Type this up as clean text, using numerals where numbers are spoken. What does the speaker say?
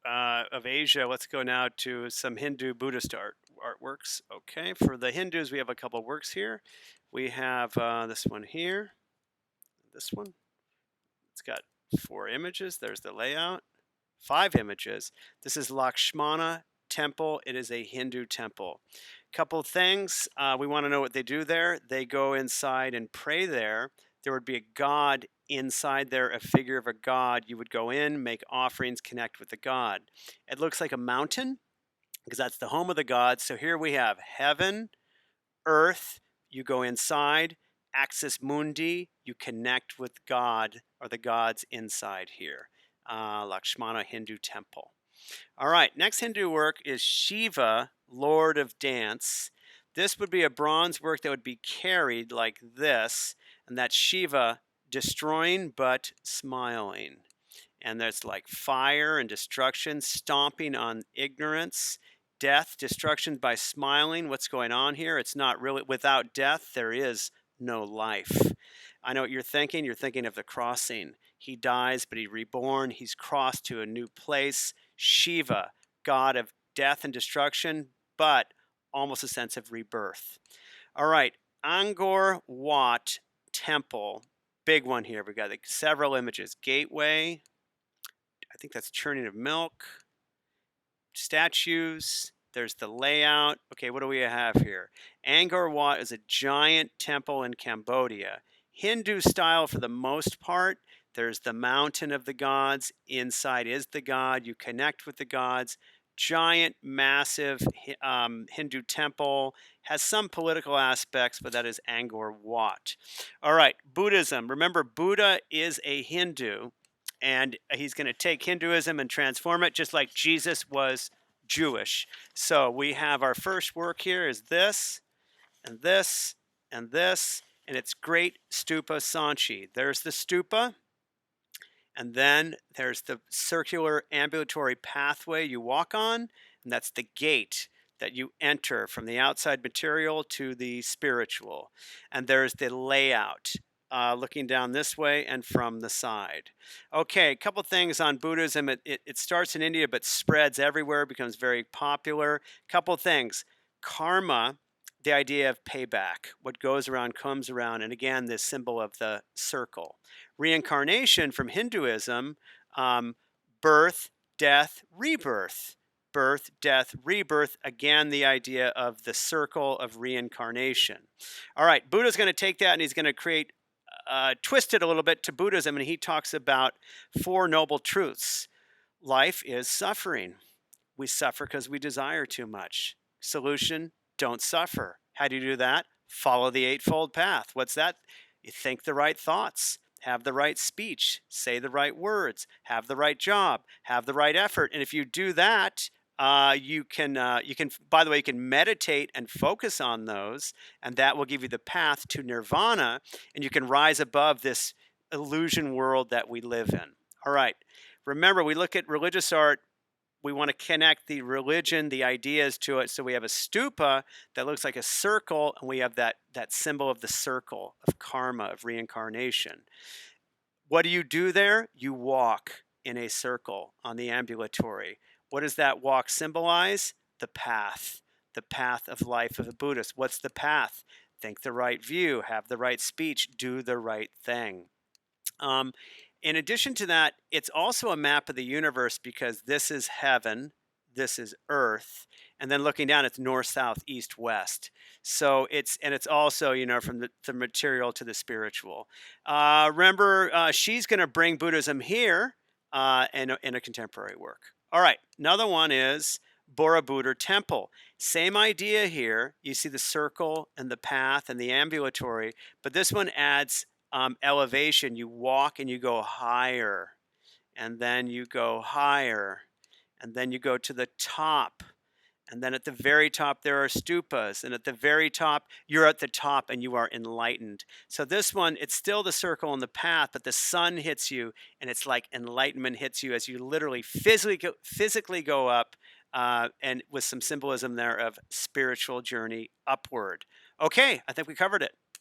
Of Asia, let's go now to some Hindu Buddhist artworks. Okay, for the Hindus, we have a couple works here. We have this one here, this one. It's got 4 images. There's the layout. 5 images. This is Lakshmana Temple. It is a Hindu temple. Couple things we want to know what they do there. They go inside and pray there. There would be a god inside there, a figure of a god. You would go in, make offerings, connect with the god. It looks like a mountain because that's the home of the gods. So here we have heaven, earth. You go inside, axis mundi. You connect with God or the gods inside here. Lakshmana Hindu temple. All right, next Hindu work is Shiva, Lord of Dance. This would be a bronze work that would be carried like this, and that's Shiva destroying but smiling. And there's like fire and destruction, stomping on ignorance, death, destruction by smiling. What's going on here? It's not really, without death, there is no life. I know what you're thinking. You're thinking of the crossing. He dies, but he's reborn. He's crossed to a new place. Shiva, god of death and destruction, but almost a sense of rebirth. All right, Angkor Wat Temple, big one here. We've got like several images. Gateway, I think that's churning of milk. Statues, there's the layout. Okay, what do we have here? Angkor Wat is a giant temple in Cambodia. Hindu style for the most part. There's the mountain of the gods. Inside is the god. You connect with the gods. Giant, massive Hindu temple. Has some political aspects, but that is Angkor Wat. All right, Buddhism. Remember, Buddha is a Hindu, and he's going to take Hinduism and transform it, just like Jesus was Jewish. So we have our first work here is this, and this, and this, and it's Great Stupa Sanchi. There's the stupa. And then there's the circular ambulatory pathway you walk on, and that's the gate that you enter from the outside material to the spiritual. And there's the layout, looking down this way and from the side. Okay, a couple things on Buddhism. It starts in India but spreads everywhere, becomes very popular. Couple things. Karma, the idea of payback. What goes around comes around. And again, this symbol of the circle. Reincarnation from Hinduism, birth, death, rebirth. Birth, death, rebirth. Again, the idea of the circle of reincarnation. All right, Buddha's going to take that and he's going to twist it a little bit to Buddhism, and he talks about 4 noble truths. Life is suffering. We suffer because we desire too much. Solution, don't suffer. How do you do that? Follow the Eightfold Path. What's that? You think the right thoughts, have the right speech, say the right words, have the right job, have the right effort. And if you do that, you can, by the way, you can meditate and focus on those, and that will give you the path to nirvana, and you can rise above this illusion world that we live in. All right. Remember, we look at religious art. We want to connect the religion, the ideas to it. So we have a stupa that looks like a circle, and we have that symbol of the circle of karma, of reincarnation. What do you do there? You walk in a circle on the ambulatory. What does that walk symbolize? The path of life of a Buddhist. What's the path? Think the right view, have the right speech, do the right thing. In addition to that, it's also a map of the universe because this is heaven, this is earth, and then looking down, it's north, south, east, west. So it's also, from the material to the spiritual. Remember, she's going to bring Buddhism here in a contemporary work. All right, another one is Borobudur Temple. Same idea here. You see the circle and the path and the ambulatory, but this one adds elevation. You walk and you go higher, and then you go higher, and then you go to the top, and then at the very top there are stupas, and at the very top you're at the top and you are enlightened. So this one, it's still the circle and the path, but the sun hits you, and it's like enlightenment hits you as you literally physically go up, and with some symbolism there of spiritual journey upward. Okay, I think we covered it.